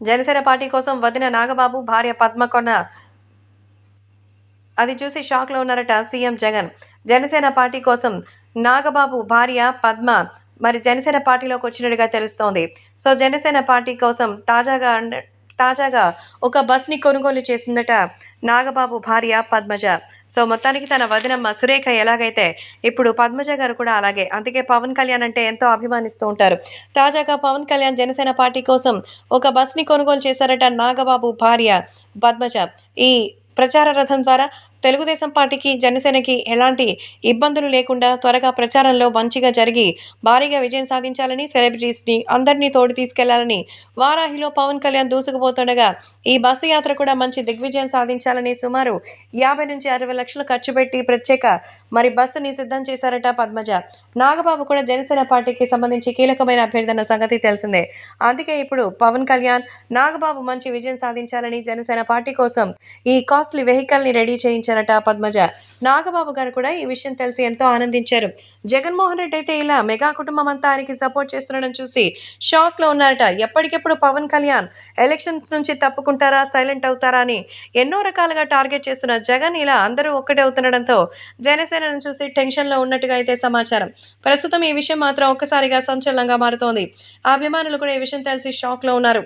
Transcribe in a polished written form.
Janasena party కోసం వదిన నాగబాబు, భార్య పద్మకొన్న అది చూసి షాక్‌లో ఉన్నారట సీఎం జగన్. జనసేన పార్టీ కోసం నాగబాబు భార్య పద్మ మరి జనసేన పార్టీలోకొచ్చినట్టుగా తెలుస్తోంది. సో, జనసేన పార్టీ కోసం తాజాగా ఒక బస్‌ని కొనుగోలు చేసిందట నాగబాబు భార్య పద్మజ. సో, మొత్తానికి తన వదినమ్మ సురేఖ ఎలాగైతే ఇప్పుడు పద్మజ గారు కూడా అలాగే. అందుకే పవన్ కళ్యాణ్ అంటే ఎంతో అభిమానిస్తూ ఉంటారు. తాజాగా పవన్ కళ్యాణ్ జనసేన పార్టీ కోసం ఒక బస్‌ని కొనుగోలు చేశారట నాగబాబు భార్య పద్మజ. ఈ ప్రచార రథం ద్వారా తెలుగుదేశం పార్టీకి, జనసేనకి ఎలాంటి ఇబ్బందులు లేకుండా త్వరగా ప్రచారంలో మంచిగా జరిగి భారీగా విజయం సాధించాలని, సెలబ్రిటీస్‌ని అందరినీ తోడు తీసుకెళ్లాలని వారాహిలో పవన్ కళ్యాణ్ దూసుకుపోతుండగా ఈ బస్సు యాత్ర కూడా మంచి దిగ్విజయం సాధించాలని సుమారు 50-60 లక్షలు ఖర్చు పెట్టి ప్రత్యేక మరి బస్సుని సిద్ధం చేశారట పద్మజ. నాగబాబు కూడా జనసేన పార్టీకి సంబంధించి కీలకమైన అభ్యర్థి సంగతి తెలిసిందే. అందుకే ఇప్పుడు పవన్ కళ్యాణ్, నాగబాబు మంచి విజయం సాధించాలని జనసేన పార్టీ కోసం ఈ కాస్ట్‌లీ వెహికల్‌ని రెడీ చేయించారట పద్మజ. నాగబాబు గారు కూడా ఈ విషయం తెలిసి ఎంతో ఆనందించారు. జగన్మోహన్ రెడ్డి అయితే ఇలా మెగా కుటుంబం అంతా ఆయనకి సపోర్ట్ చేస్తుండడం చూసి షాక్‌లో ఉన్నారట. ఎప్పటికెప్పుడు పవన్ కళ్యాణ్ ఎలక్షన్స్ నుంచి తప్పుకుంటారా, సైలెంట్ అవుతారా అని ఎన్నో రకాలుగా టార్గెట్ చేస్తున్న జగన్ ఇలా అందరూ ఒక్కటే అవుతుండడంతో జనసేనను చూసి టెన్షన్‌లో ఉన్నట్టుగా అయితే సమాచారం. ప్రస్తుతం ఈ విషయం మాత్రం ఒక్కసారిగా సంచలనంగా మారుతోంది. ఆ అభిమానులు కూడా ఈ విషయం తెలిసి షాక్‌లో ఉన్నారు.